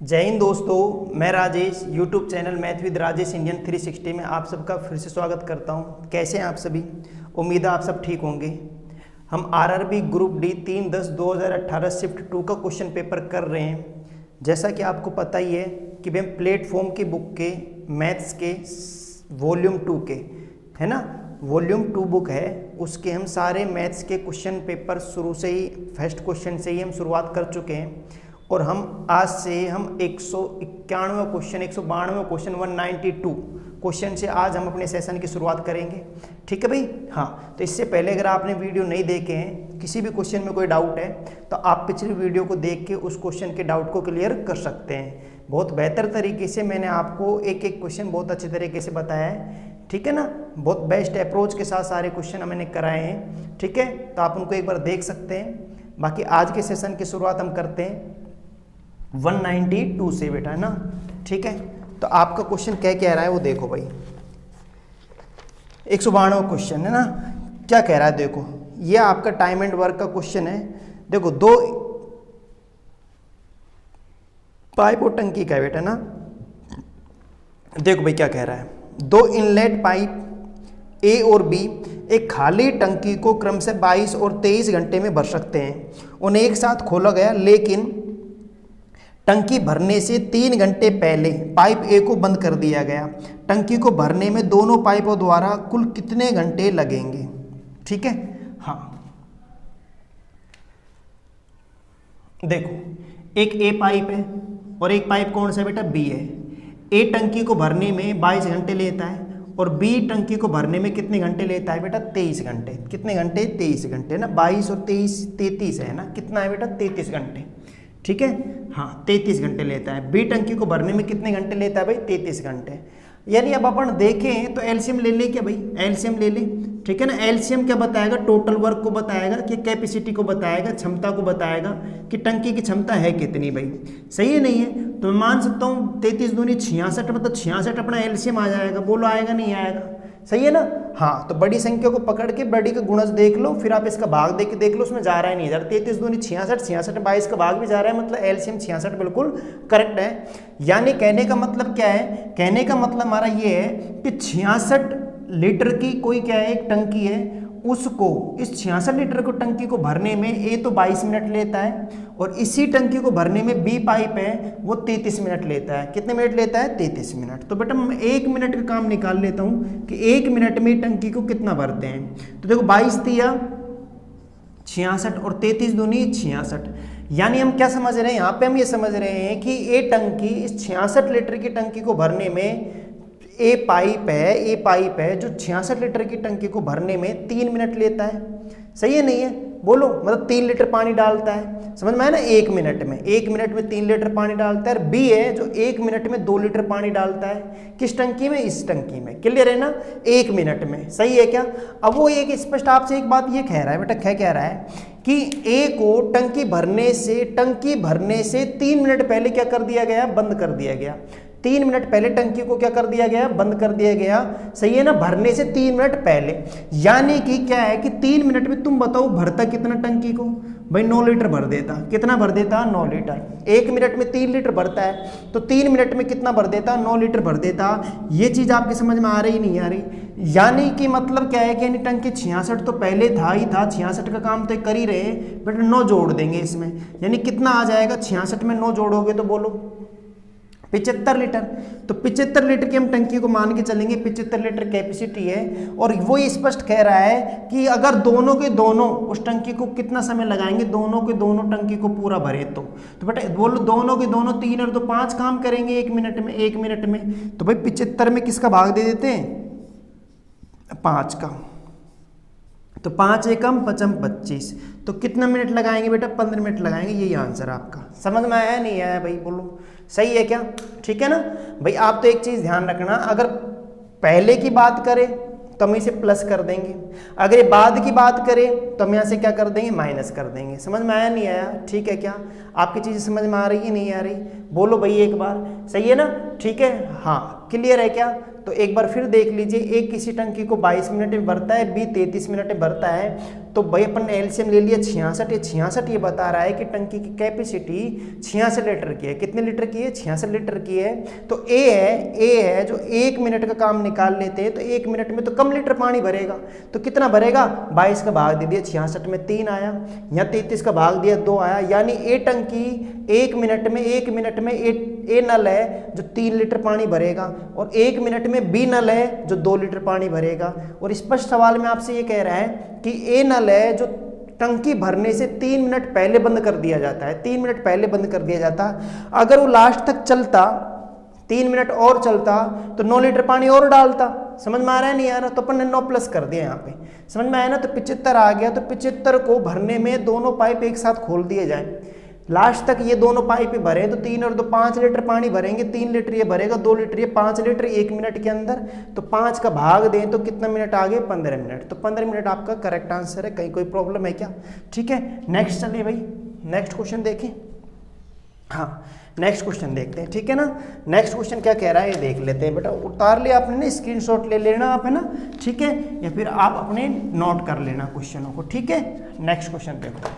जय हिंद दोस्तों, मैं Rajesh YouTube channel math with Rajesh Indian 360 में आप सबका फिर से स्वागत करता हूं। कैसे हैं आप सभी? उम्मीद है आप सब ठीक होंगे। हम आरआरबी ग्रुप डी 3/10/2018 शिफ्ट 2 का क्वेश्चन पेपर कर रहे हैं। जैसा कि आपको पता ही है कि भाई प्लेटफॉर्म की बुक के मैथ्स के वॉल्यूम 2 के है ना, वॉल्यूम 2 बुक है, उसके हम सारे मैथ्स के क्वेश्चन पेपर शुरू से ही फर्स्ट क्वेश्चन से ही हम शुरुआत कर चुके हैं और हम आज से हम 191 क्वेश्चन 192 क्वेश्चन 192 क्वेश्चन से आज हम अपने सेशन की शुरुआत करेंगे। ठीक है भाई? हाँ, तो इससे पहले अगर आपने वीडियो नहीं देखे हैं, किसी भी क्वेश्चन में कोई डाउट है तो आप पिछली वीडियो को देख के उस क्वेश्चन के डाउट को क्लियर कर सकते हैं। बहुत बेहतर तरीके से मैंने आपको एक एक क्वेश्चन बहुत अच्छे तरीके से बताया है। ठीक है ना, बहुत बेस्ट अप्रोच के साथ सारे क्वेश्चन मैंने कराए हैं। ठीक है, तो आप उनको एक बार देख सकते हैं। बाकी आज के सेशन की शुरुआत हम करते हैं 192 से बेटा, है ना। ठीक है, तो आपका क्वेश्चन क्या कह रहा है वो देखो भाई। 192 क्वेश्चन है ना, क्या कह रहा है देखो। ये आपका टाइम एंड वर्क का क्वेश्चन है। देखो, दो पाइप और टंकी का है बेटा ना। देखो भाई क्या कह रहा है। दो इनलेट पाइप ए और बी एक खाली टंकी को क्रम से 22 और 23 घंटे में भर सकते हैं। उन्हें एक साथ खोला गया, लेकिन टंकी भरने से 3 घंटे पहले पाइप ए को बंद कर दिया गया। टंकी को भरने में दोनों पाइपों द्वारा कुल कितने घंटे लगेंगे? ठीक है, हाँ देखो, एक ए पाइप है और एक पाइप कौन सा बेटा? बी है। ए टंकी को भरने में 22 घंटे लेता है और बी टंकी को भरने में कितने घंटे लेता है बेटा? 23 घंटे। कितने घंटे? 23 घंटे ना। 22 और 23 33 है ना। कितना है बेटा? 33 घंटे। ठीक है, हाँ 33 घंटे लेता है। बी टंकी को भरने में कितने घंटे लेता है भाई? 33 घंटे। यानी अब अपन देखें तो एलसीएम ले ले क्या भाई? एलसीएम ले ले। ठीक है ना। एलसीएम क्या बताएगा? टोटल वर्क को बताएगा, कि कैपेसिटी को बताएगा, क्षमता को बताएगा कि टंकी की क्षमता है कितनी भाई। सही है नहीं है? तो मैं मान सकता हूँ 33 दूनी 66, मतलब 66 अपना एलसीएम आ जाएगा। बोलो आएगा नहीं आएगा? सही है ना। हाँ, तो बड़ी संख्या को पकड़ के बड़ी का गुणज देख लो, फिर आप इसका भाग देख लो, उसमें जा रहा है नहीं जा रहा। 33 दूनी 66, 66 22 का भाग भी जा रहा है, मतलब एलसीएम 66 बिल्कुल करेक्ट है। यानी कहने का मतलब क्या है? कहने का मतलब हमारा ये है कि 66 लीटर की कोई क्या है, एक टंकी है, उसको इस 66 लीटर को टंकी को भरने में ए तो 22 मिनट लेता है और इसी टंकी को भरने में बी पाइप है वो 33 मिनट लेता है। कितने मिनट लेता है? 33 मिनट। तो बेटा मैं 1 मिनट का काम निकाल लेता हूँ कि 1 मिनट में टंकी को कितना भरते हैं। तो देखो 22 तिया 66 और 33 दूनी 66। यानी हम क्या समझ रहे हैं यहाँ पे? हम ये समझ रहे हैं कि ए टंकी इस 66 लीटर की टंकी को भरने में ए पाइप है जो 66 लीटर की टंकी को भरने में 3 मिनट लेता है। सही है नहीं है? बोलो, मतलब 3 लीटर पानी डालता है। समझ में आया ना? 1 मिनट में 3 लीटर पानी डालता है। बी है जो 1 मिनट में 2 लीटर पानी डालता है। किस टंकी में? इस टंकी में। क्लियर है ना? 1 मिनट में। सही है क्या? अब वो एक स्पष्ट आपसे एक बात ये कह रहा है बेटा, क्या कह रहा है कि ए को टंकी भरने से 3 मिनट पहले क्या कर दिया गया? बंद कर दिया गया। 3 मिनट पहले टंकी को क्या कर दिया गया? बंद कर दिया गया। सही है ना? भरने से 3 मिनट पहले। यानी कि क्या है कि 3 मिनट में तुम बताओ भरता कितना टंकी को? भाई 9 लीटर भर देता। कितना भर देता? 9 लीटर। 1 मिनट में 3 लीटर भरता है तो 3 मिनट में कितना भर देता? 9 लीटर भर देता। ये चीज आपकी समझ में आ रही नहीं आ रही? यानी कि मतलब क्या है कि यानी टंकी 66 तो पहले था ही था, 66 का काम तो कर ही रहे, बट 9 जोड़ देंगे इसमें। यानी कितना आ जाएगा? 66 में 9 जोड़ोगे तो बोलो 75 लीटर। तो 75 लीटर की हम टंकी को मान के चलेंगे, 75 लीटर कैपेसिटी है। और वो स्पष्ट कह रहा है कि अगर दोनों के दोनों उस टंकी को कितना समय लगाएंगे? दोनों के दोनों टंकी को पूरा भरे तो बेटा बोलो दोनों के दोनों 3 और 2 5 काम करेंगे 1 मिनट में। 1 मिनट में तो भाई 75 में किसका भाग दे देते हैं? 5 का। तो 5 एकम 5 25। तो कितना मिनट लगाएंगे बेटा? 15 मिनट लगाएंगे। यही आंसर आपका। समझ में आया नहीं आया भाई? बोलो सही है क्या? ठीक है ना भाई। आप तो एक चीज ध्यान रखना, अगर पहले की बात करें तो हम इसे प्लस कर देंगे, अगर ये बाद की बात करें तो हम यहाँ से क्या कर देंगे? माइनस कर देंगे। समझ में आया नहीं आया? ठीक है क्या? आपकी चीज़ समझ में आ रही है नहीं आ रही? बोलो भाई एक बार। सही है ना? ठीक है, हाँ क्लियर है क्या? तो एक बार फिर देख लीजिए, ए किसी टंकी को 22 मिनट में भरता है, बी 33 मिनट में भरता है। तो भाई अपन ने एलसीएम ले लिया 66, ये 66 ये बता रहा है कि टंकी की कैपेसिटी 66 लीटर की है। कितने लीटर की है? 66 लीटर की है। तो ए है जो 1 मिनट का काम निकाल लेते हैं, तो 1 मिनट में तो कम लीटर पानी भरेगा। तो कितना भरेगा? 22 का भाग दे दिया 66 में 3 आया, यहाँ 33 का भाग दिया 2 आया, यानी ए टंकी 1 मिनट में ए नल है जो 3 लीटर पानी भरेगा, और 1 मिनट में बी नल है जो 2 लीटर पानी भरेगा। और स्पष्ट सवाल में आपसे ये कह रहा है कि ए नल है जो टंकी भरने से 3 मिनट पहले बंद कर दिया जाता है, 3 मिनट पहले बंद कर दिया जाता। अगर वो लास्ट तक चलता, 3 मिनट और चलता, तो 9 लीटर पानी और डालता। समझ में आ रहा है नहीं आ रहा? तो अपन ने 9 प्लस कर दिया यहाँ पे, समझ में आया ना? तो 75 आ गया। तो 75 को भरने में दोनों पाइप एक साथ खोल दिए जाए, लास्ट तक ये दोनों पाइप भरे, तो 3 और 2 5 लीटर पानी भरेंगे, 3 लीटर ये भरेगा, 2 लीटर ये, 5 लीटर 1 मिनट के अंदर। तो 5 का भाग दें तो कितना मिनट आ गए? 15 मिनट। तो 15 मिनट आपका करेक्ट आंसर है। कहीं कोई प्रॉब्लम है क्या? ठीक है, नेक्स्ट चलिए भाई, नेक्स्ट क्वेश्चन देखें। हाँ, नेक्स्ट क्वेश्चन देखते हैं, ठीक है ना? नेक्स्ट क्वेश्चन क्या कह रहा है ये देख लेते हैं। बेटा उतार लिया आपने ना, स्क्रीनशॉट ले लेना आप, है ना? ठीक है, या फिर आप अपने नोट कर लेना क्वेश्चनों को, ठीक है? नेक्स्ट क्वेश्चन देखो।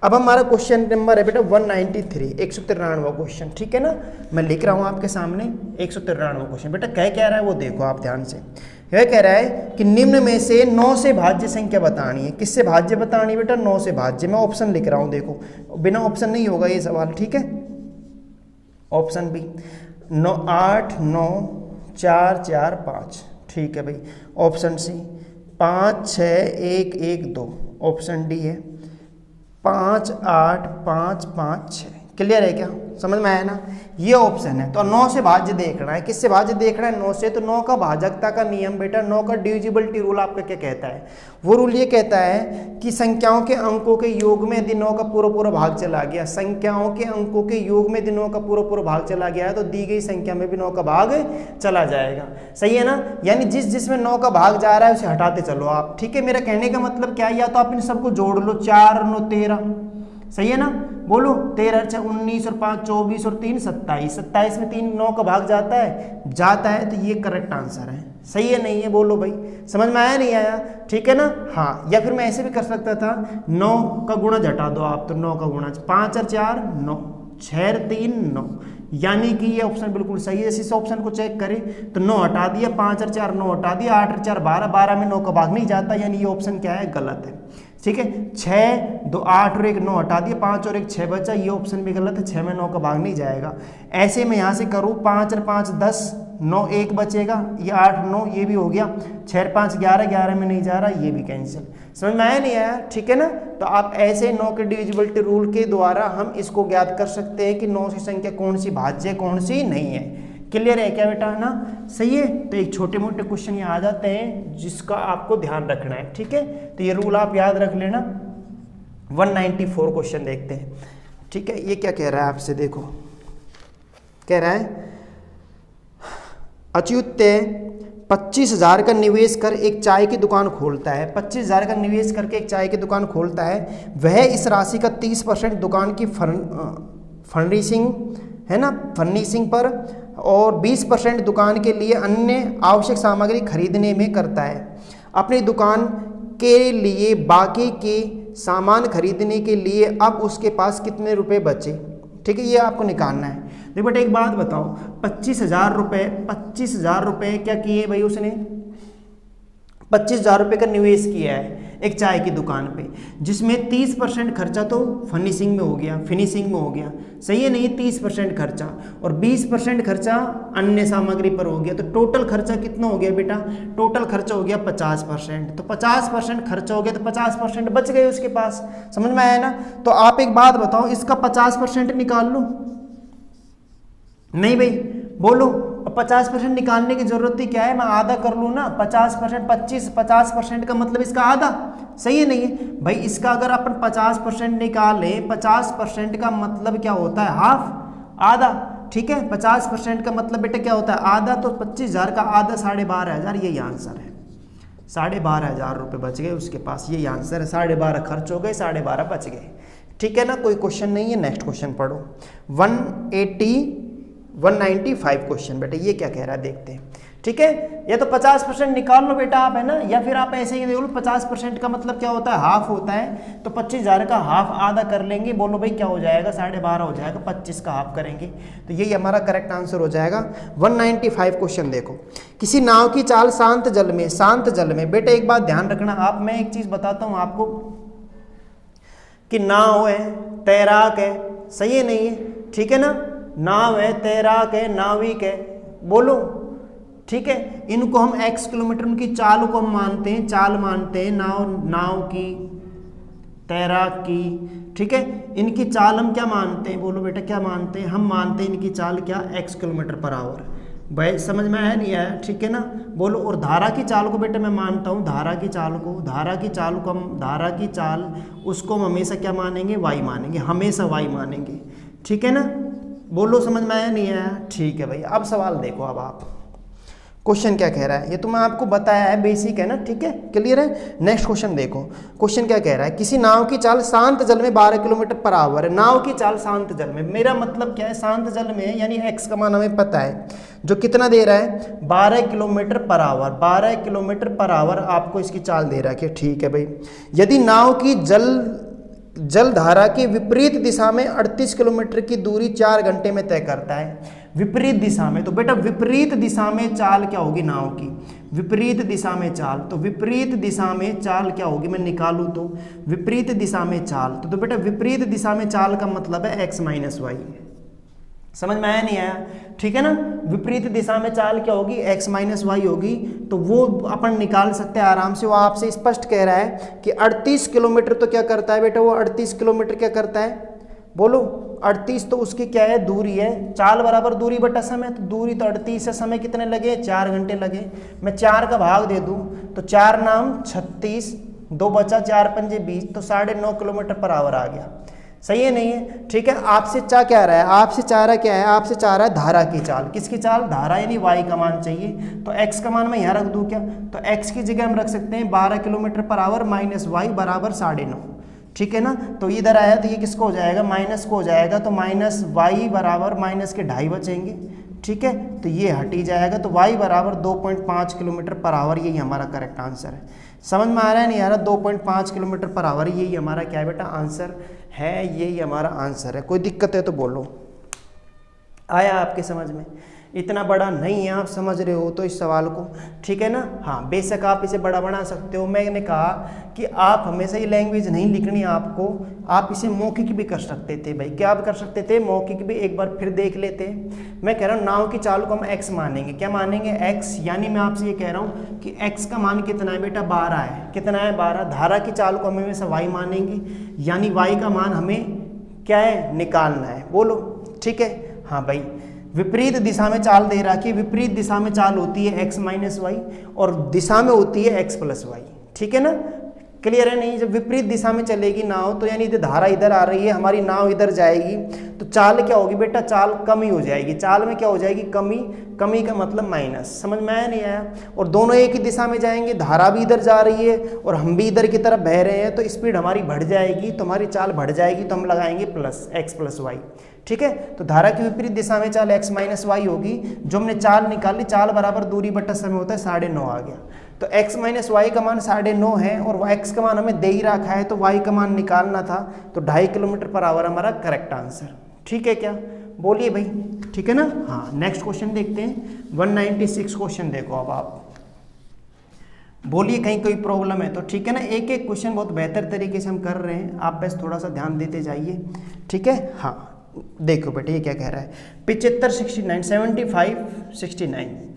अब हमारा क्वेश्चन नंबर है बेटा 193, 193 क्वेश्चन, ठीक है ना? मैं लिख रहा हूँ आपके सामने 193 क्वेश्चन। बेटा क्या रहा है वो देखो आप ध्यान से। यह कह रहा है कि निम्न में से 9 से भाज्य संख्या बतानी है। किससे भाज्य बतानी है बेटा? 9 से भाज्य। मैं ऑप्शन लिख रहा हूँ, देखो बिना ऑप्शन नहीं होगा ये सवाल, ठीक है? ऑप्शन बी 9 8 9 4 4 5, ठीक है भाई। Option C 5 6 1 1 2। ऑप्शन डी है 5 8 5 5 6। क्लियर है क्या? समझ में आया ना? ये ऑप्शन है। तो 9 से भाज्य देखना है। किससे भाज्य देखना है? 9 से। तो 9 का भाजकता का नियम बेटा, 9 का डिविजिबिलिटी रूल आपका क्या कहता है? वो रूल ये कहता है कि संख्याओं के अंकों के योग में यदि 9 का पूरा भाग चला गया, संख्याओं के अंकों के योग में यदि 9 का पूरा भाग चला गया है, तो दी गई संख्या में भी 9 का भाग चला जाएगा। सही है ना? यानी जिसमें 9 का भाग जा रहा है उसे हटाते चलो आप, ठीक है? मेरा कहने का मतलब क्या है? या तो आप इन सबको जोड़ लो, 4 9 13, सही है ना? बोलो 13 6 19 और 5 24 और 3 27, 27 में 3 9 का भाग जाता है, तो ये करेक्ट आंसर है। सही है नहीं है? बोलो भाई, समझ में आया नहीं आया? ठीक है ना? हाँ, या फिर मैं ऐसे भी कर सकता था, 9 का गुणा हटा दो आप, तो 9 का गुणा 5 और 4 9, 6 और 3 9, यानी कि ये ऑप्शन बिल्कुल सही है। इस ऑप्शन को चेक करें तो 9 हटा दिया, 5 और 4 9 हटा दिया, 8 और 4 12, 12 में 9 का भाग नहीं जाता, यानी ये ऑप्शन क्या है? गलत है। ठीक है, 6 2 8 और 1 9 हटा दिया, 5 और 1 6 बचा, ये ऑप्शन भी गलत है। 6 में 9 का भाग नहीं जाएगा। ऐसे में यहाँ से करूँ 5 और 5 10, 9 1 बचेगा, ये 8 9 ये भी हो गया, 6 और 5 11, 11 में नहीं जा रहा, ये भी कैंसिल। समझ में आया नहीं आया? ठीक है ना? तो आप ऐसे 9 के डिविजिबिलिटी रूल के द्वारा हम इसको ज्ञात कर सकते हैं कि 9 की संख्या कौन सी भाज्य कौन सी नहीं है। क्लियर है क्या बेटा? ना सही है। तो एक छोटे मोटे क्वेश्चन ये आ जाते हैं जिसका आपको ध्यान रखना है, ठीक है? तो ये रूल आप याद रख लेना। 194 क्वेश्चन देखते हैं, ठीक है? ये क्या कह रहा है आपसे, देखो कह रहा है अच्युत्य 25,000 का निवेश कर एक चाय की दुकान खोलता है। 25,000 का निवेश करके एक चाय की दुकान खोलता है। वह इस राशि का 30% दुकान की फर्निशिंग है ना, फर्निशिंग पर और 20% दुकान के लिए अन्य आवश्यक सामग्री खरीदने में करता है। अपनी दुकान के लिए बाकी के सामान खरीदने के लिए अब उसके पास कितने रुपए बचे? ठीक है, ये आपको निकालना है। देखो बेटा एक बात बताओ, 25,000 रुपये क्या किए भाई? उसने 25,000 रुपये का निवेश किया है एक चाय की दुकान पे, जिसमें 30% खर्चा तो फिनिशिंग में हो गया, सही है नहीं? 30% खर्चा और 20% खर्चा अन्य सामग्री पर हो गया। तो टोटल खर्चा कितना हो गया बेटा? टोटल खर्चा हो गया 50%। तो 50% खर्चा हो गया तो 50% बच गए उसके पास। समझ में आया ना? तो आप एक बात बताओ, इसका 50% निकाल लो। नहीं भाई बोलो, 50% निकालने की जरूरत ही क्या है? मैं आधा कर लूँ ना, 50% 50% का मतलब इसका आधा, सही है नहीं है भाई? इसका अगर अपन 50% निकालें, 50% का मतलब क्या होता है? हाफ, आधा। ठीक है, 50% का मतलब बेटा क्या होता है? आधा। तो 25,000 का आधा 12,500, यही आंसर है। 12,500 रुपये बच गए उसके पास, यही आंसर है। 12,500 खर्च हो गए, 12,500 बच गए। ठीक है ना? कोई क्वेश्चन नहीं है। नेक्स्ट क्वेश्चन पढ़ो। 180 195 क्वेश्चन बेटा ये क्या कह रहा है देखते हैं। ठीक है, या तो 50% निकाल लो बेटा आप, है ना, या फिर आप ऐसे ही देख लो 50% का मतलब क्या होता है, हाफ होता है, तो 25,000 का हाफ आधा कर लेंगे, बोलो भाई क्या हो जाएगा, 12.5 हो जाएगा, 25 का हाफ करेंगे, तो यही हमारा करेक्ट आंसर हो जाएगा। 195 क्वेश्चन देखो, किसी नाव की चाल शांत जल में, शांत जल में, बेटा एक बात ध्यान रखना आप, मैं एक चीज बताता हूं आपको कि नाव है, तैराक है, सही है नहीं है, ठीक है ना, नाव है, तैराक है, नाविक है, बोलो, ठीक है, इनको हम x किलोमीटर, उनकी चाल को हम मानते हैं, चाल मानते हैं, नाव की, तैराक की, ठीक है, इनकी चाल हम क्या मानते हैं, बोलो बेटा क्या मानते हैं, हम मानते हैं इनकी चाल क्या, x किलोमीटर पर आवर। भाई समझ में आया नहीं आया, ठीक है ना, बोलो। और धारा की चाल को बेटा मैं मानता हूँ, धारा की चाल को हम, धारा की चाल उसको हम हमेशा क्या मानेंगे, y मानेंगे, हमेशा y मानेंगे, ठीक है ना, बोलो समझ में आया नहीं आया, ठीक है भाई। अब सवाल देखो, अब आप क्वेश्चन क्या कह रहा है, ये तो मैं आपको बताया है, बेसिक है ना, ठीक है, क्लियर है। नेक्स्ट क्वेश्चन देखो, क्वेश्चन क्या कह रहा है, किसी नाव की चाल शांत जल में 12 किलोमीटर पर आवर है। नाव की चाल शांत जल में, मेरा मतलब क्या है, शांत जल में यानी x का मान हमें पता है, जो कितना दे रहा है, 12 kilometre per hour, 12 kilometre per hour आपको इसकी चाल दे रहा है, ठीक है भाई। यदि नाव की जल धारा की विपरीत दिशा में 38 किलोमीटर की दूरी 4 घंटे में तय करता है, विपरीत दिशा में, तो बेटा विपरीत दिशा में चाल क्या होगी नाव की, विपरीत दिशा में चाल, तो विपरीत दिशा में चाल क्या होगी, मैं निकालूं तो विपरीत दिशा में चाल, तो बेटा विपरीत दिशा में चाल का मतलब है x माइनस वाई, समझ में आया नहीं आया, ठीक है ना, विपरीत दिशा में चाल क्या होगी, x माइनस वाई होगी, तो वो अपन निकाल सकते हैं आराम से। वो आपसे स्पष्ट कह रहा है कि 38 किलोमीटर तो क्या करता है बेटा, वो 38 किलोमीटर क्या करता है, बोलो 38 तो उसकी क्या है, दूरी है, चाल बराबर दूरी बटा समय, तो दूरी तो 38 है, समय कितने लगे, 4 घंटे लगे, मैं 4 का भाग दे दूं तो 4 नाम 36, 2 बचा, 4 पंजे 20, तो 9.5 किलोमीटर पर आवर आ गया, सही है नहीं है, ठीक है। आपसे क्या रहा है, आपसे चाह रहा क्या है, आपसे चाह रहा है धारा की चाल, किसकी चाल, धारा यानी y का मान चाहिए, तो x का मान मैं यहाँ रख दूं क्या, तो x की जगह हम रख सकते हैं 12 kilometre per hour minus y बराबर 9.5, ठीक है ना, तो इधर आया तो ये किसको हो जाएगा, माइनस को हो जाएगा, तो माइनस y बराबर माइनस के 2.5 बचेंगे, ठीक है, तो ये हट ही जाएगा, तो y बराबर 2.5 किलोमीटर पर आवर, यही हमारा करेक्ट आंसर है। समझ में आ रहा है नहीं आ रहा, 2.5 किलोमीटर पर आवर, यही हमारा क्या है बेटा आंसर है, यही हमारा आंसर है। कोई दिक्कत है तो बोलो, आया आपके समझ में, इतना बड़ा नहीं है, आप समझ रहे हो तो इस सवाल को, ठीक है ना, हाँ बेशक आप इसे बड़ा बना सकते हो, मैंने कहा कि आप हमेशा ये लैंग्वेज नहीं लिखनी आपको, आप इसे मौखिक भी कर सकते थे भाई, क्या आप कर सकते थे, मौखिक भी, एक बार फिर देख लेते हैं। मैं कह रहा हूँ नाव की चाल को हम x मानेंगे, क्या मानेंगे, x, यानी मैं आपसे ये कह रहा हूँ कि x का मान कितना है बेटा, 12 है, कितना है 12, धारा की चाल को हम हमेशा y मानेंगे, यानी y का मान हमें क्या है, निकालना है, बोलो, ठीक है, हाँ भाई। विपरीत दिशा में चाल दे रहा कि विपरीत दिशा में चाल होती है x माइनस वाई और दिशा में होती है x प्लस वाई, ठीक है ना, क्लियर है नहीं, जब विपरीत दिशा में चलेगी नाव तो यानी धारा इधर आ रही है, हमारी नाव इधर जाएगी, तो चाल क्या होगी बेटा, चाल कमी हो जाएगी, चाल में क्या हो जाएगी, कमी, कमी का मतलब माइनस, समझ में आया नहीं आया, और दोनों एक ही दिशा में जाएंगे, धारा भी इधर जा रही है और हम भी इधर की तरफ बह रहे हैं, तो स्पीड हमारी बढ़ जाएगी, तो हमारी चाल बढ़ जाएगी, तो हम लगाएंगे प्लस x प्लस वाई, ठीक है, तो धारा की विपरीत दिशा में चाल x माइनस वाई होगी, जो हमने चाल निकाली, चाल बराबर दूरी बटा समय होता है, 9.5 आ गया, तो x माइनस वाई का मान 9.5 है और x का मान हमें दे ही रखा है, तो y का मान निकालना था, तो 2.5 किलोमीटर पर आवर हमारा करेक्ट आंसर, ठीक है क्या, बोलिए भाई, ठीक है ना। हाँ नेक्स्ट क्वेश्चन देखते हैं, 196 क्वेश्चन देखो, अब आप बोलिए कहीं कोई प्रॉब्लम है तो, ठीक है ना, एक एक क्वेश्चन बहुत बेहतर तरीके से हम कर रहे हैं, आप बस थोड़ा सा ध्यान देते जाइए, ठीक है। हाँ देखो बेटे ये क्या कह रहा है, 7569 7569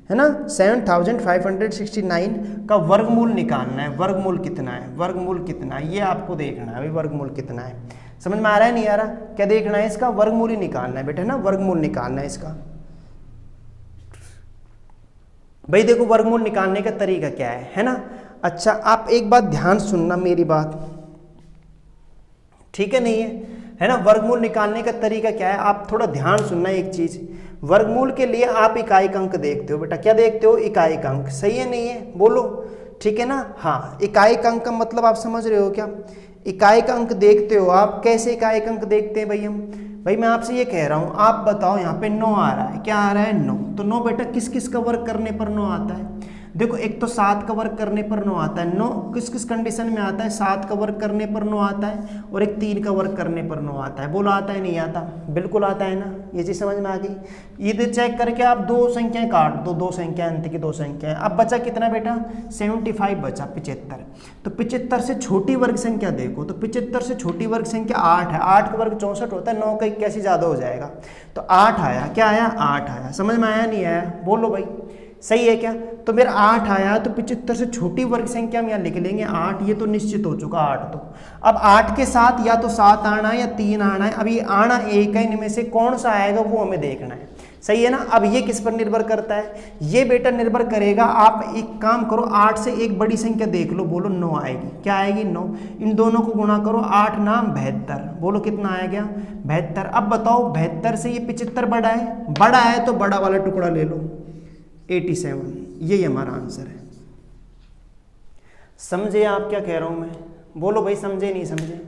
है ना, 7569 का वर्गमूल निकालना है, वर्गमूल कितना है, वर्गमूल कितना है ये आपको देखना है भाई, वर्गमूल कितना है, समझ में आ रहा है नहीं आ रहा, क्या देखना है, इसका वर्गमूल ही निकालना है बेटा ना, वर्गमूल निकालना है इसका। भाई देखो वर्गमूल निकालने का तरीका क्या है ना, अच्छा आप एक बात ध्यान सुनना मेरी बात, ठीक है नहीं है ना, वर्गमूल निकालने का तरीका क्या है, आप थोड़ा ध्यान सुनना एक चीज, वर्गमूल के लिए आप इकाई अंक देखते हो बेटा, क्या देखते हो, इकाई अंक, सही है नहीं है, बोलो, ठीक है ना, हाँ इकाई अंक का मतलब आप समझ रहे हो क्या, इकाई का अंक देखते हो आप, कैसे इकाई अंक देखते हैं भाई हम, भाई मैं आपसे ये कह रहा हूँ, आप बताओ यहाँ पे 9 आ रहा है, क्या आ रहा है 9, तो 9 बेटा किस किस का वर्क करने पर 9 आता है? देखो एक तो 7 का वर्क करने पर 9 आता है, 9 किस किस कंडीशन में आता है? 7 का वर्क करने पर 9 आता है और एक 3 का वर्क करने पर 9 आता है। बोलो आता है नहीं आता? बिल्कुल आता है ना, ये चीज़ समझ में आ गई। ये चेक करके आप दो संख्याएं काट दो, दो संख्याएं अंत की दो संख्याएं, अब बचा कितना बेटा? 75 बचा, 75। तो 75 से छोटी वर्ग संख्या देखो, तो 75 से छोटी वर्ग संख्या 8 है, 8 का वर्ग 64 होता है, 9 का 81 ज़्यादा हो जाएगा, तो 8 आया। क्या आया? 8 आया। समझ में आया नहीं आया? बोलो भाई, सही है क्या? तो मेरा 8 आया, तो 75 से छोटी वर्ग संख्या में यहाँ लिख लेंगे 8, ये तो निश्चित हो चुका 8। तो अब 8 के साथ या तो 7 आना है या 3 आना है, अब ये आना एक है, इनमें से कौन सा आएगा वो हमें देखना है, सही है ना। अब ये किस पर निर्भर करता है? ये बेटा निर्भर करेगा, आप एक काम करो, 8 से एक बड़ी संख्या देख लो, बोलो 9 आएगी। क्या आएगी? 9। इन दोनों को गुणा करो, 8 नाम 72, बोलो कितना आ गया? 72। अब बताओ 72 से ये 75 बड़ा है? बड़ा है तो बड़ा वाला टुकड़ा ले लो, 87, यही हमारा आंसर है। समझे आप क्या कह रहा हूं मैं? बोलो भाई, समझे नहीं समझे?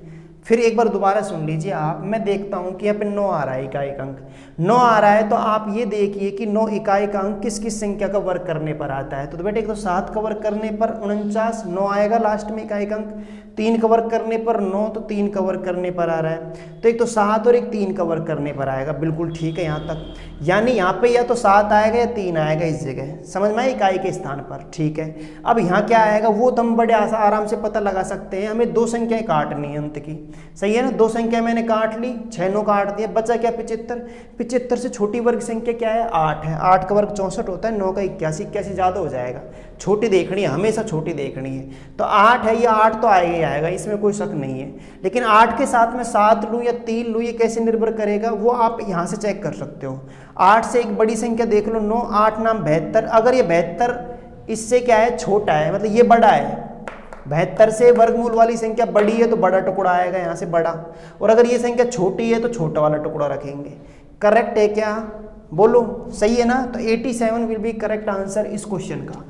फिर एक बार दोबारा सुन लीजिए आप, मैं देखता हूं कि यहाँ पे 9 आ रहा है, इकाई का अंक 9 आ रहा है, तो आप ये देखिए कि 9 इकाई का अंक किस किस संख्या का वर्ग करने पर आता है। तो बेटा एक तो 7 का वर्ग करने पर 49, 9 आएगा लास्ट में इकाई का अंक। 3 का वर्ग करने पर 9, तो 3 का वर्ग करने पर आ रहा है, तो एक तो 7 और एक 3 का वर्ग करने पर आएगा। बिल्कुल ठीक है यहाँ तक, यानी यहाँ पे या तो 7 आएगा या 3 आएगा इस जगह, समझ में आया, इकाई के स्थान पर। ठीक है, अब यहाँ क्या आएगा वो तो हम बड़े आराम से पता लगा सकते हैं, हमें दो संख्याएं काटनी है अंत की, सही है ना। दो संख्या मैंने काट ली, 6 9 काट दिया, बचा क्या? 75। 75 से छोटी वर्ग संख्या क्या है? 8 है, 8 का वर्ग 64 होता है, 9 का 81, 81 ज़्यादा हो जाएगा, छोटी देखनी है, हमेशा छोटी देखनी है। तो 8 है, ये 8 तो आएगा ही आएगा, इसमें कोई शक नहीं है। लेकिन 8 के साथ में 7 लूँ या 3 लूँ, ये कैसे निर्भर करेगा वो आप यहाँ से चेक कर सकते हो। 8 से एक बड़ी संख्या देख लो, 9, 8 नाम 72, अगर ये 72 इससे क्या है? छोटा है, मतलब ये बड़ा है। 72 से वर्गमूल वाली संख्या बड़ी है तो बड़ा टुकड़ा आएगा यहाँ से बड़ा, और अगर ये संख्या छोटी है तो छोटा वाला टुकड़ा रखेंगे। करेक्ट है क्या? बोलो सही है ना। तो 87 विल बी करेक्ट आंसर इस क्वेश्चन का।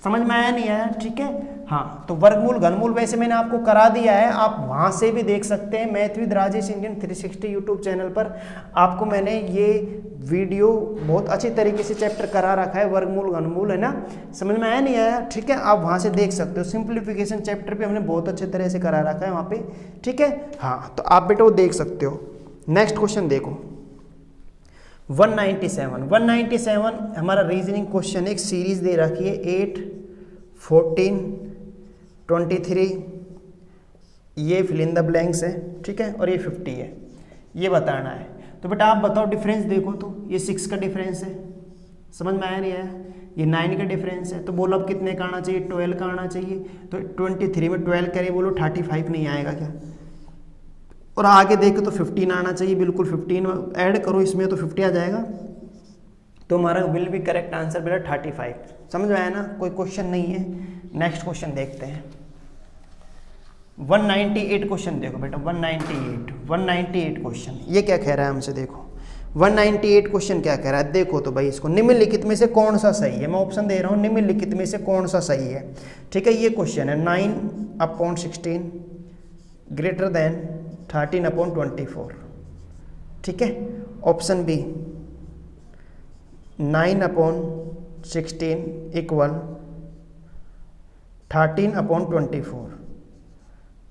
समझ में आया नहीं आया? ठीक है, हाँ। तो वर्गमूल घनमूल वैसे मैंने आपको करा दिया है, आप वहाँ से भी देख सकते हैं। Math with Rajesh Indian 360 YouTube channel पर आपको मैंने ये वीडियो बहुत अच्छी तरीके से चैप्टर करा रखा है, वर्गमूल घनमूल, है ना। समझ में आया नहीं आया? ठीक है, आप वहाँ से देख सकते हो। सिंप्लीफिकेशन चैप्टर भी हमने बहुत अच्छे तरह से करा रखा है वहाँ पे, ठीक है, हाँ। तो आप बेटा वो देख सकते हो। नेक्स्ट क्वेश्चन देखो, 197 हमारा रीजनिंग क्वेश्चन, एक सीरीज दे रखी है 8, 14, 23, ये फिल इन द ब्लैंक्स है, ठीक है, और ये 50 है, ये बताना है। तो बेटा आप बताओ डिफरेंस देखो, तो ये 6 का डिफरेंस है, समझ में आया नहीं आया? ये 9 का डिफरेंस है, तो बोलो अब कितने का आना चाहिए? 12 का आना चाहिए। तो 23 में 12 करें, बोलो 35 नहीं आएगा क्या? और आगे देखो तो 15 आना चाहिए, बिल्कुल 15 ऐड करो इसमें तो 50 आ जाएगा। तो हमारा विल बी करेक्ट आंसर बेटा 35। समझ में आया ना? कोई क्वेश्चन नहीं है। नेक्स्ट क्वेश्चन देखते हैं, 198 क्वेश्चन देखो बेटा, 198 क्वेश्चन, ये क्या कह रहा है हमसे? देखो 198 क्वेश्चन क्या कह रहा है, देखो तो भाई इसको, निम्नलिखित में से कौन सा सही है? मैं ऑप्शन दे रहा हूँ, निम्नलिखित में से कौन सा सही है, ठीक है। ये क्वेश्चन है 9/16 ग्रेटर देन 13/24, ठीक है। ऑप्शन बी 9/16 इक्वल 13/24,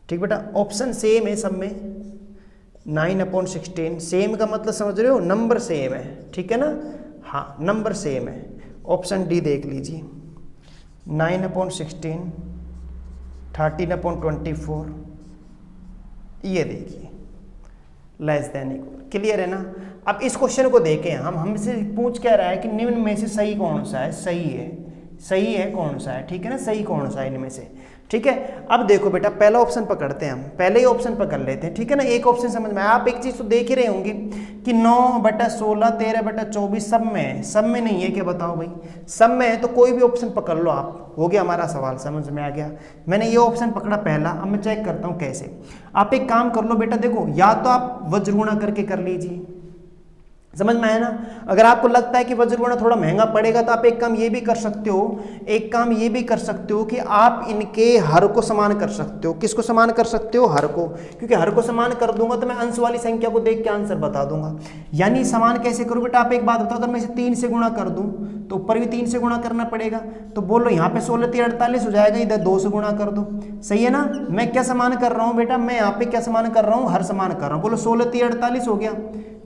ठीक बेटा। ऑप्शन सेम है सब में, 9/16 सेम का मतलब समझ रहे हो, नंबर सेम है, ठीक है ना, हाँ नंबर सेम है। ऑप्शन डी देख लीजिए, 9/16 13/24, ये देखिए लेस देन इक्वल, क्लियर है ना। अब इस क्वेश्चन को देखें हम, हमसे पूछ क्या रहा है कि निम्न में से सही कौन सा है? सही है कौन सा है, ठीक है ना, सही कौन सा है इनमें से, ठीक है। अब देखो बेटा पहला ऑप्शन पकड़ते हैं हम, पहले ही ऑप्शन पकड़ लेते हैं, ठीक है ना। एक ऑप्शन समझ में, आप एक चीज तो देख ही रहे होंगे कि 9/16 13/24 सब में नहीं है क्या? बताओ भाई, सब में है तो कोई भी ऑप्शन पकड़ लो आप, हो गया हमारा सवाल, समझ में आ गया। मैंने ये ऑप्शन पकड़ा पहला, अब मैं चेक करता हूँ कैसे। आप एक काम कर लो बेटा, देखो या तो आप वज्र गुणा करके कर लीजिए, समझ में आया ना। अगर आपको लगता है कि वज्र गुणा थोड़ा महंगा पड़ेगा तो आप एक काम ये भी कर सकते हो, कि आप इनके हर को समान कर सकते हो। किसको समान कर सकते हो? हर को, क्योंकि हर को समान कर दूंगा तो मैं अंश वाली संख्या को देख के आंसर बता दूंगा। यानी समान कैसे करूं बेटा, आप एक बात बताओ, अगर मैं इसे 3 से गुणा कर दूं तो ऊपर भी 3 से गुणा करना पड़ेगा। तो बोलो यहाँ पे 16 3 48 हो जाएगा, इधर 2 से गुणा कर दो। सही है ना। मैं क्या समान कर रहा हूँ बेटा, मैं यहाँ पे क्या समान कर रहा हूँ? हर समान कर रहा हूँ। बोलो 16 3 48 हो गया,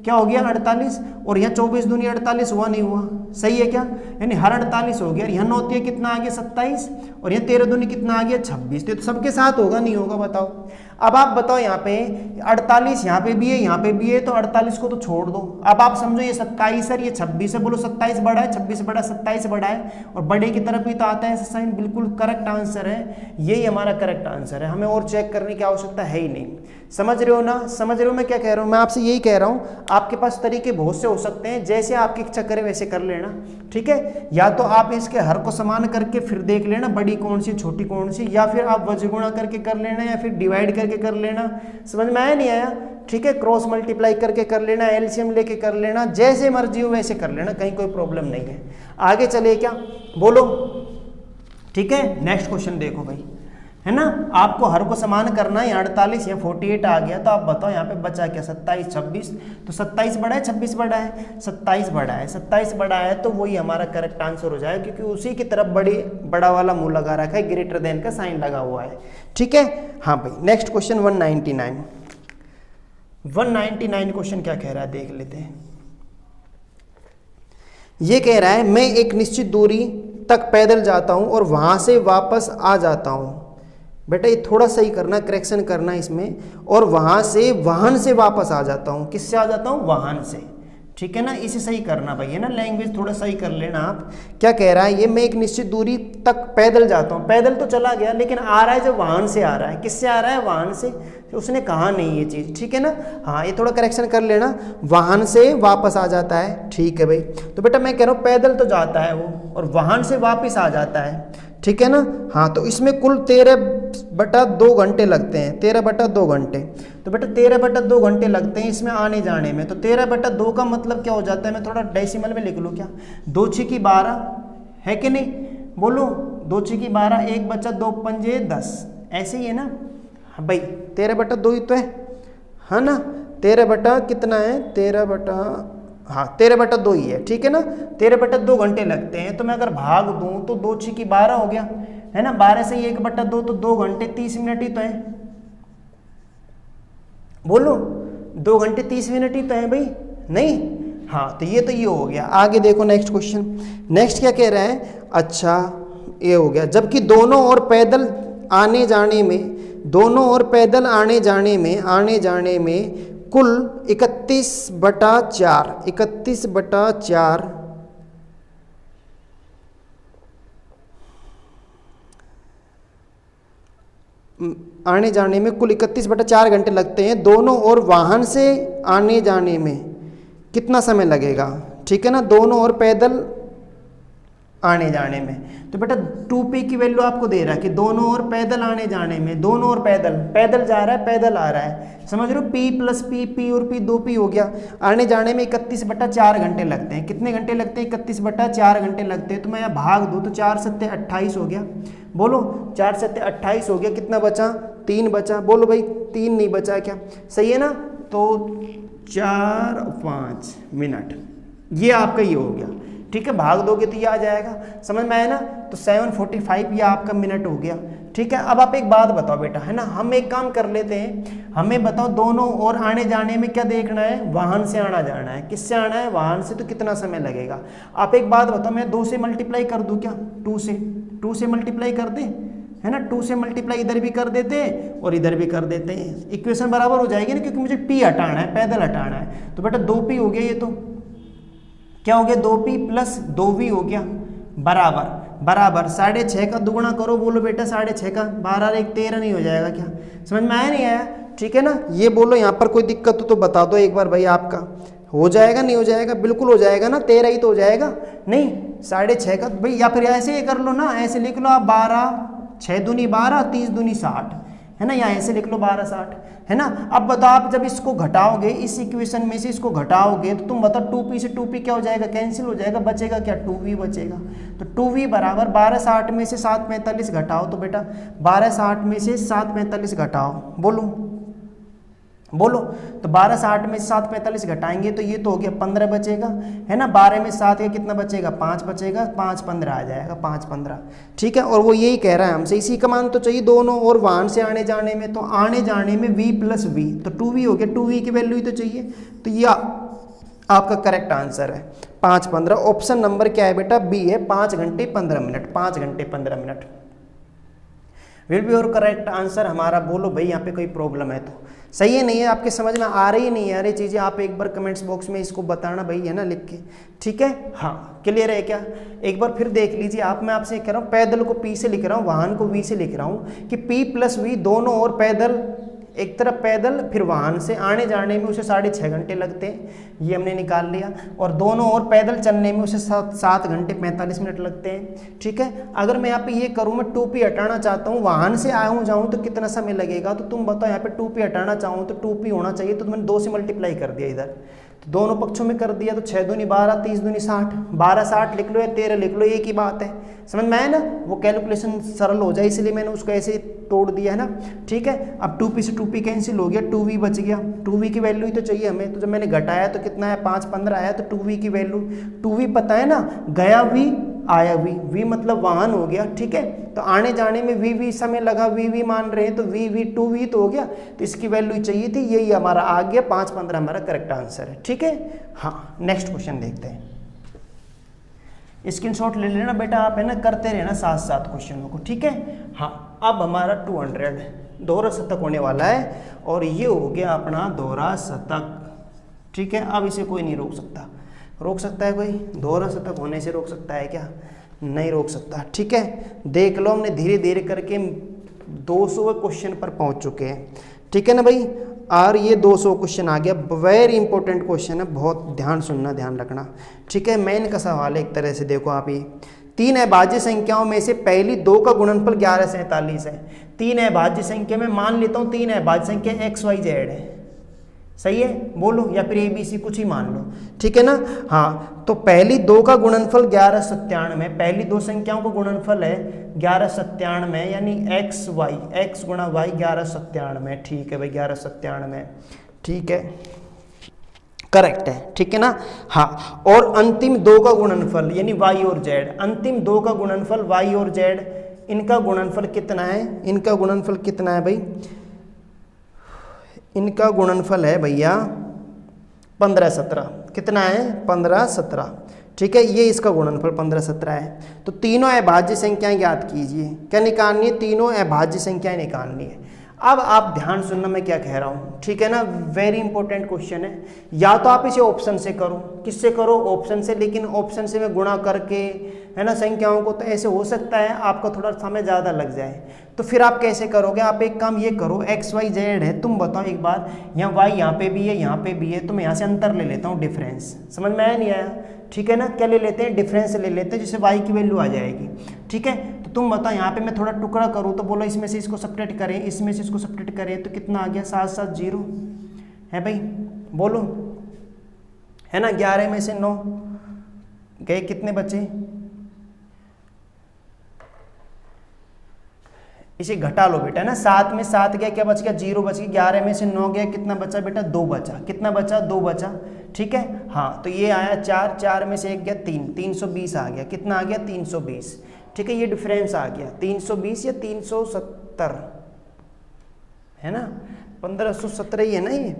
क्या हो गया? 48। और यहाँ 24 दूनी 48 हुआ, नहीं हुआ? सही है क्या? यानी हर 48 हो गया। यहाँ 9 3 कितना आ गया? 27। और यहाँ 13 दूनी कितना आ गया? 26। तो सबके साथ होगा, नहीं होगा? बताओ। अब आप बताओ, यहाँ पे 48 यहाँ पे भी है, यहाँ पे भी है, तो 48 को तो छोड़ दो। अब आप समझो ये 27 है, ये 26 है। बोलो 27 बड़ा है, 26 बड़ा, 27 बड़ा है, और बड़े की तरफ ही तो आता है साइन। बिल्कुल करेक्ट आंसर है, यही हमारा करेक्ट आंसर है। हमें और चेक करने की आवश्यकता है ही नहीं। समझ रहे हो ना? समझ रहे हो मैं क्या कह रहा हूँ? मैं आपसे यही कह रहा हूँ, आपके पास तरीके बहुत से हो सकते हैं, जैसे आपकी इच्छा करे वैसे कर लेना। ठीक है, या तो आप इसके हर को समान करके फिर देख लेना बड़ी कौन सी छोटी कौन सी, या फिर आप वज्र गुणा करके कर लेना, या फिर डिवाइड करके कर लेना। समझ में आया नहीं आया? ठीक है, क्रॉस मल्टीप्लाई करके कर लेना, एलसीएम लेके कर लेना, जैसे मर्जी हो वैसे कर लेना, कहीं कोई प्रॉब्लम नहीं है। आगे चले क्या? बोलो। ठीक है, नेक्स्ट क्वेश्चन देखो भाई, है ना। आपको हर को समान करना है। 48 या 48 आ गया, तो आप बताओ यहाँ पे बचा क्या? 27 26। तो 27 बड़ा है 26 बड़ा है? 27 बड़ा है। 27 बड़ा है तो वही हमारा करेक्ट आंसर हो जाएगा, क्योंकि उसी की तरफ बड़ा वाला मुंह लगा रखा है, ग्रेटर देन का साइन लगा हुआ है। ठीक है। हाँ भाई, नेक्स्ट क्वेश्चन 199 क्वेश्चन क्या कह रहा है देख लेते हैं। ये कह रहा है, मैं एक निश्चित दूरी तक पैदल जाता हूं और वहां से वापस आ जाता हूं। बेटा ये थोड़ा सही करना, करेक्शन करना इसमें। और वहां से वाहन से वापस आ जाता हूं। किससे आ जाता हूं? वाहन से। ठीक है ना, इसे सही करना भाई, है ना। लैंग्वेज थोड़ा सही कर लेना आप। क्या कह रहा है ये? मैं एक निश्चित दूरी तक पैदल जाता हूं। पैदल तो चला गया, लेकिन आ रहा है जब वाहन से आ रहा है। किससे आ रहा है? वाहन से। तो उसने कहा नहीं ये चीज। ठीक है ना। हाँ, ये थोड़ा करेक्शन कर लेना, वाहन से वापस आ जाता है। ठीक है भाई। तो बेटा मैं कह रहा हूँ पैदल तो जाता है वो, और वाहन से वापस आ जाता है। ठीक है ना। हाँ, तो इसमें कुल 13/2 घंटे लगते हैं। 13/2 घंटे। तो बेटा 13/2 घंटे लगते हैं इसमें आने जाने में। तो 13/2 का मतलब क्या हो जाता है? मैं थोड़ा डेसिमल में लिख लूँ क्या? 2 6 12 है कि नहीं? बोलो 2 6 12, 1 बचा 2 पंजे 10, ऐसे ही है ना। हाँ भाई, 13/2 ही तो है ना। 13 कितना है? 13/2 ही है। ठीक है ना। 13/2 घंटे लगते हैं। तो मैं अगर भाग दूं तो 2 6 12 हो गया, है ना। 12 से 1/2 तो 2 घंटे 30 मिनट ही तो है। बोलो 2 घंटे 30 मिनट ही तो है भाई, नहीं? हाँ, तो ये हो गया। आगे देखो नेक्स्ट क्वेश्चन। नेक्स्ट क्या कह रहा है? अच्छा, ये हो गया। जबकि दोनों ओर पैदल आने जाने में कुल 31/4 आने जाने में कुल 31/4 घंटे लगते हैं। दोनों ओर वाहन से आने जाने में कितना समय लगेगा? ठीक है ना, दोनों ओर पैदल आने जाने में। तो बेटा 2p की वैल्यू आपको दे रहा है कि दोनों ओर पैदल आने जाने में, दोनों ओर पैदल जा रहा है, पैदल आ रहा है। समझ रहे हो? p + p और p 2p हो गया। आने जाने में 31/4 घंटे लगते हैं। कितने घंटे लगते हैं? 31/4 घंटे लगते हैं। तो मैं यहाँ भाग दूँ तो 4 7 28 हो गया। बोलो 4 7 28 हो गया। कितना बचा? 3 बचा। बोलो भाई 3 नहीं बचा क्या? सही है ना। तो 4 5 मिनट, ये आपका ये हो गया। ठीक है, भाग दोगे तो ये आ जाएगा। समझ में आया ना। तो 7:45 ये आपका मिनट हो गया। ठीक है। अब आप एक बात बताओ बेटा, है ना, हम एक काम कर लेते हैं। हमें बताओ दोनों ओर आने जाने में क्या देखना है? वाहन से आना जाना है। किससे आना है? वाहन से। तो कितना समय लगेगा? आप एक बात बताओ, मैं 2 से मल्टीप्लाई कर दूं क्या? 2 से मल्टीप्लाई कर दे, है ना। 2 से मल्टीप्लाई इधर भी कर देते हैं और इधर भी कर देते हैं। इक्वेशन बराबर हो जाएगी ना, क्योंकि मुझे p हटाना है, पैदल हटाना है। तो बेटा 2p हो गया। ये तो क्या हो गया? 2p + 2v हो गया बराबर 6.5 का दुगुना करो। बोलो बेटा 6.5 का 12 और 1 13 नहीं हो जाएगा क्या? समझ में आया नहीं आया? ठीक है ना। ये बोलो यहाँ पर कोई दिक्कत हो तो बता दो एक बार भाई। आपका हो जाएगा नहीं हो जाएगा? बिल्कुल हो जाएगा ना। 13 ही तो हो जाएगा, नहीं 6.5 का भाई। या फिर ऐसे ही कर लो ना, ऐसे लिख लो आप 12 6 दूनी 12 30 दूनी 60, है ना, यहाँ ऐसे लिख लो 1260, है ना। अब बताओ आप जब इसको घटाओगे, इस इक्वेशन में से इसको घटाओगे तो तुम बताओ 2p से 2p क्या हो जाएगा, कैंसिल हो जाएगा, बचेगा क्या, 2v बचेगा। तो 2v बराबर 1260 में से 745 घटाओ, तो बेटा 1260 में से 745 घटाओ, बोलो तो 1260 में 745 घटाएंगे तो ये तो हो गया 15 बचेगा, है ना। 12 में 7 का कितना बचेगा, 5 बचेगा, 5 15 आ जाएगा, 5 15, ठीक है। और वो यही कह रहा है हमसे, इसी का मान तो चाहिए दोनों और वाहन से आने जाने में, तो आने जाने में v प्लस v, तो 2v हो गया, 2v की वैल्यू ही तो चाहिए, तो ये आपका करेक्ट आंसर है 5 15। ऑप्शन नंबर क्या है बेटा, बी है, 5 घंटे 15 मिनट, 5 घंटे 15 मिनट विल बी और करेक्ट आंसर हमारा। बोलो भाई यहाँ पे कोई प्रॉब्लम है तो, सही है, नहीं है, आपके समझ में आ रही नहीं है, अरे चीज़ें आप एक बार कमेंट्स बॉक्स में इसको बताना भाई, है ना, लिख के, ठीक है। हाँ क्लियर है क्या, एक बार फिर देख लीजिए आप, मैं आपसे कह रहा हूँ पैदल को p से लिख रहा हूँ, वाहन को v से लिख रहा हूँ कि p प्लस v दोनों और पैदल, एक तरफ पैदल फिर वाहन से आने जाने में उसे 6.5 घंटे लगते हैं, ये हमने निकाल लिया, और दोनों और पैदल चलने में उसे 7 घंटे 45 मिनट लगते हैं, ठीक है। अगर मैं यहाँ पे ये करूँ, मैं 2p हटाना चाहता हूँ, वाहन से आऊँ जाऊँ तो कितना समय लगेगा, तो तुम बताओ, यहाँ पे 2p हटाना चाहूँ तो 2p होना चाहिए, तो मैंने 2 से मल्टीप्लाई कर दिया इधर, तो दोनों पक्षों में कर दिया, तो 6 दूनी 12, 30 दूनी 60, 12 60 लिख लो या 13 लिख लो, एक ही बात है, समझ में आया ना, वो कैलकुलेशन सरल हो जाए इसलिए मैंने उसको ऐसे तोड़ दिया है ना, ठीक है। अब 2p से 2p कैंसिल हो गया, 2v बच गया, 2v की वैल्यू ही तो चाहिए हमें, तो जब मैंने घटाया तो कितना है, 5 15 आया, तो 2v की वैल्यू, 2v पता है ना, गया v आया v मतलब वाहन हो गया, ठीक है। तो आने जाने में v समय लगा, v मान रहे हैं, तो v 2v तो हो गया, तो इसकी वैल्यू चाहिए थी, यही हमारा आ गया, 5 15 हमारा करेक्ट आंसर है, ठीक है। हाँ नेक्स्ट क्वेश्चन देखते हैं, स्क्रीनशॉट ले लेना बेटा आप, है ना, करते रहना साथ साथ क्वेश्चनों को, ठीक है। हाँ अब हमारा 200 दोहरा शतक होने वाला है, और ये हो गया अपना दोहरा शतक, ठीक है। अब इसे कोई नहीं रोक सकता है कोई, दोहरा शतक होने से रोक सकता है क्या, नहीं रोक सकता, ठीक है। देख लो हमने धीरे धीरे करके 200 क्वेश्चन पर पहुंच चुके हैं, ठीक है ना भाई, और ये 200 क्वेश्चन आ गया, वेरी इंपॉर्टेंट क्वेश्चन है, बहुत ध्यान सुनना, ध्यान रखना, ठीक है। मेन का सवाल है एक तरह से, देखो आप, ये 3 अभाज्य संख्याओं में से पहली 2 का गुणनफल 1147 है। 3 अभाज्य संख्या में मान लेता हूँ 3 अभाज्य संख्या XYZ है, सही है, बोलो, या फिर ABC कुछ ही मान लो, ठीक है ना। हाँ तो पहली 2 का गुणनफल 1197, पहली 2 संख्याओं का गुणनफल है 1197, यानी x गुणा y 1197, ठीक है भाई, 1197, ठीक है, करेक्ट है, ठीक है ना। हाँ और अंतिम 2 का गुणनफल यानी y और z, अंतिम 2 का गुणनफल y और z, इनका गुणनफल कितना है, इनका गुणनफल कितना है भाई, इनका गुणनफल है भैया 15 17, कितना है 15 17, ठीक है, ये इसका गुणनफल 15 17 है। तो तीनों अभाज्य संख्याएं ज्ञात कीजिए, क्या निकालनी है, तीनों अभाज्य संख्याएं निकालनी है। अब आप ध्यान सुनना मैं क्या कह रहा हूँ, ठीक है ना, वेरी इंपॉर्टेंट क्वेश्चन है। या तो आप इसे ऑप्शन से करो, किससे करो, ऑप्शन से, लेकिन ऑप्शन से मैं गुणा करके, है ना, संख्याओं को, तो ऐसे हो सकता है आपका थोड़ा समय ज़्यादा लग जाए, तो फिर आप कैसे करोगे, आप एक काम ये करो, XYZ है, तुम बताओ एक बार, यहाँ y यहाँ पे भी है, यहाँ पे भी है, तो मैं यहाँ से अंतर ले लेता हूँ, डिफरेंस, समझ में आया नहीं आया, ठीक है ना, क्या ले लेते हैं, डिफरेंस ले लेते हैं, जिससे y की वैल्यू आ जाएगी, ठीक है। तो तुम बताओ यहाँ पे मैं थोड़ा टुकड़ा करूँ, तो बोलो इसमें से इसको सब्ट्रैक्ट करें, इसमें से इसको सब्ट्रैक्ट करें, तो कितना आ गया, 7 7 0 है भाई, बोलो, है ना। 11 में से 9 गए, कितने बचे, इसे घटा लो बेटा, है ना, 7 में 7 गया, क्या बच गया, 0 बच गया, 11 में से 9 गया, कितना बचा बेटा, 2 बचा, कितना बचा, 2 बचा, ठीक है। हाँ तो ये आया 4, 4 में से 1 गया 3, 320 आ गया, कितना आ गया, 320, ठीक है, ये डिफरेंस आ गया 320 या 370, है ना, 1517 ही है ना, ये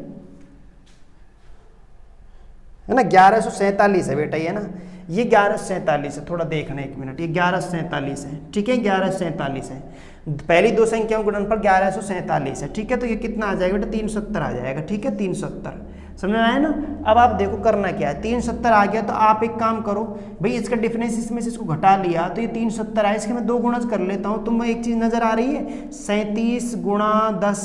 है ना, 1147 है बेटा, ये है ना, ये 1147 है, थोड़ा देखना 1 मिनट, ये 1147 है, ठीक है, 1147 है, पहली 2 संख्याओं का गुणनफल 1147 है, ठीक है। तो ये कितना आ जाएगा बेटा, 370 आ जाएगा, ठीक है, 370, समझ में आया ना। अब आप देखो करना क्या है, 370 आ गया, तो आप एक काम करो भाई, इसका डिफरेंस इसमें से इसको घटा लिया, तो ये 370 आया, इसके मैं 2 गुणज कर लेता हूँ, तो मैं एक चीज़ नज़र आ रही है, 37 गुणा 10,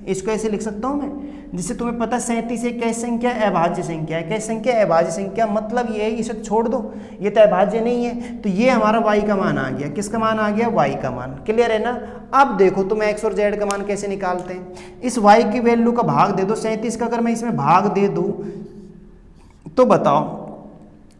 इसको ऐसे लिख सकता हूँ मैं, जिससे तुम्हें पता 37 एक कैसी संख्या है, अभाज्य संख्या है। कैसी संख्या है? अभाज्य संख्या। मतलब ये है इसे छोड़ दो, ये तो अभाज्य नहीं है, तो ये हमारा y का मान आ गया। किसका मान आ गया? y का मान। क्लियर है ना? अब देखो तुम x और z का मान कैसे निकालते हैं। इस y की वैल्यू का भाग दे दो 37 का, अगर मैं इसमें भाग दे दूं तो बताओ,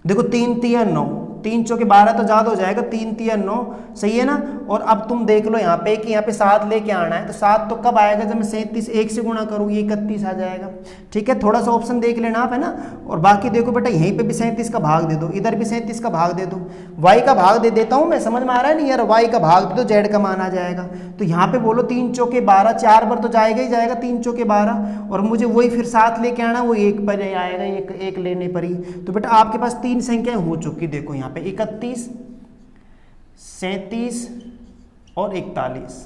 देखो 3 तिया 9, 3 चौके 12 तो ज़्यादा हो जाएगा, 3 तिया 9, सही है ना। और अब तुम देख लो यहाँ पे कि यहाँ पे 7 लेके आना है, तो 7 तो कब आएगा? जब मैं 37 1 से गुणा करूँ, ये 31 आ जाएगा। ठीक है, थोड़ा सा ऑप्शन देख लेना आप, है ना। और बाकी देखो बेटा यहीं पे भी 37 का भाग दे दो, इधर भी 37 का भाग दे दो, y का भाग दे देता हूँ मैं, समझ में आ रहा है नहीं यार? y का भाग दे दो, z का मान आ जाएगा। तो यहाँ पे बोलो 3 चौके 12, 4 बार तो जाएगा ही जाएगा 3 चौके 12, और मुझे वही फिर 7 लेके आना, वो 1 पर आएगा, एक लेने पर ही। तो बेटा आपके पास 3 संख्याएं हो चुकी, देखो यहाँ पे 31, 37 और 41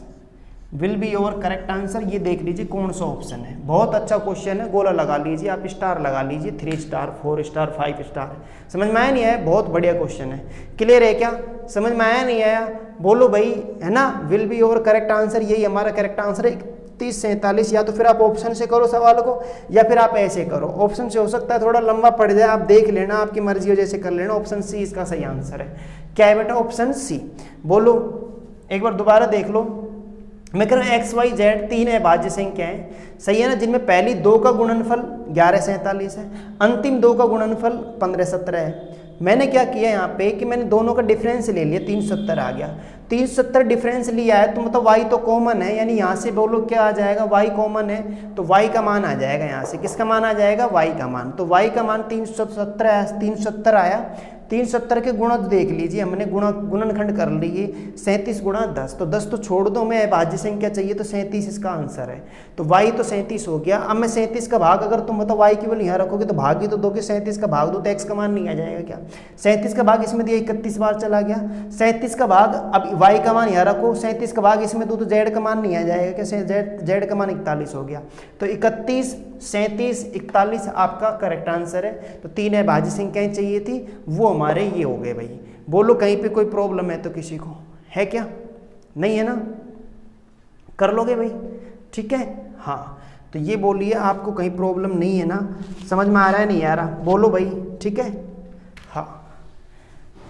will be your correct answer. ये देख लीजिए कौन सा ऑप्शन है। बहुत अच्छा क्वेश्चन है, गोला लगा लीजिए आप, स्टार लगा लीजिए, 3 स्टार 4 स्टार 5 स्टार। समझ में आया नहीं आया? बहुत बढ़िया क्वेश्चन है। क्लियर है क्या? समझ में आया नहीं आया? बोलो भाई, है ना। Will be your correct answer, यही हमारा करेक्ट आंसर है 31 47। या तो फिर आप ऑप्शन से करो सवाल को, या फिर आप ऐसे करो। ऑप्शन से हो सकता है थोड़ा लंबा पड़ जाए, आप देख लेना, आपकी मर्जी हो जैसे कर लेना। ऑप्शन सी इसका सही आंसर है। क्या है बेटा? Option C. बोलो एक बार दोबारा देख लो। मैं कह रहा हूँ एक्स वाई जेड 3 अभाज्य संख्याएं, सही है ना, जिनमें पहली 2 का गुणनफल 11 47 है, अंतिम 2 का गुणनफल 15 17 है। मैंने क्या किया यहाँ पे कि मैंने दोनों का डिफरेंस ले लिया, 370 आ गया। 370 डिफरेंस लिया है तो मतलब y तो कॉमन है, यानी यहाँ से बोलो क्या आ जाएगा? y कॉमन है, तो y का मान आ जाएगा यहाँ से। किसका मान आ जाएगा? y का मान। तो y का मान 370 आया। 370 के गुणा देख लीजिए, हमने गुणनखंड कर लिए 37 गुणा 10, तो 10 तो छोड़ दो, मैं अभाज्य संख्या चाहिए, तो 37 इसका आंसर है। तो y तो 37 हो गया। अब मैं 37 का भाग, अगर तुम बताओ y की वैल्यू यहाँ रखोगे तो भाग ही तो दोगे, 37 का भाग दो तो x का मान नहीं आ जाएगा क्या? 37 का भाग इसमें दिया 31 बार चला गया, 37 का भाग, अब y का मान यहाँ रखो, 37 का भाग इसमें दो तो z का मान नहीं आ जाएगा क्या? z का मान 41 हो गया। तो 31 37 41 आपका करेक्ट आंसर है। तो 3 अभाज्य संख्याएं चाहिए थी, वो हमारे ये हो गए भाई। बोलो कहीं पे कोई प्रॉब्लम है तो किसी को है क्या? नहीं है ना? कर लोगे भाई? ठीक है, हाँ। तो ये बोलिए आपको कहीं प्रॉब्लम नहीं है ना? समझ में आ रहा है नहीं आ रहा? बोलो भाई, ठीक है, हाँ।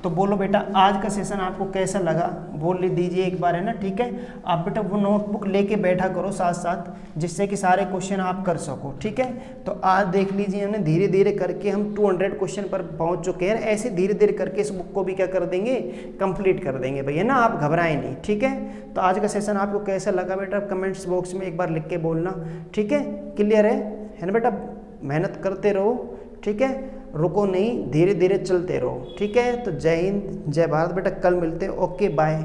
तो बोलो बेटा आज का सेशन आपको कैसा लगा? बोल दीजिए एक बार, है ना। ठीक है, आप बेटा वो नोटबुक लेके बैठा करो साथ साथ, जिससे कि सारे क्वेश्चन आप कर सको। ठीक है, तो आज देख लीजिए हमने धीरे धीरे करके हम 200 क्वेश्चन पर पहुंच चुके हैं। ऐसे धीरे धीरे करके इस बुक को भी क्या कर देंगे? कंप्लीट कर देंगे भाई, है ना। आप घबराएं नहीं, ठीक है। तो आज का सेशन आपको कैसा लगा बेटा? कमेंट्स बॉक्स में एक बार लिख के बोलना, ठीक है। क्लियर है ना बेटा? मेहनत करते रहो, ठीक है, रुको नहीं, धीरे धीरे चलते रहो, ठीक है। तो जय हिंद, जय भारत बेटा, कल मिलते हैं। Okay, bye.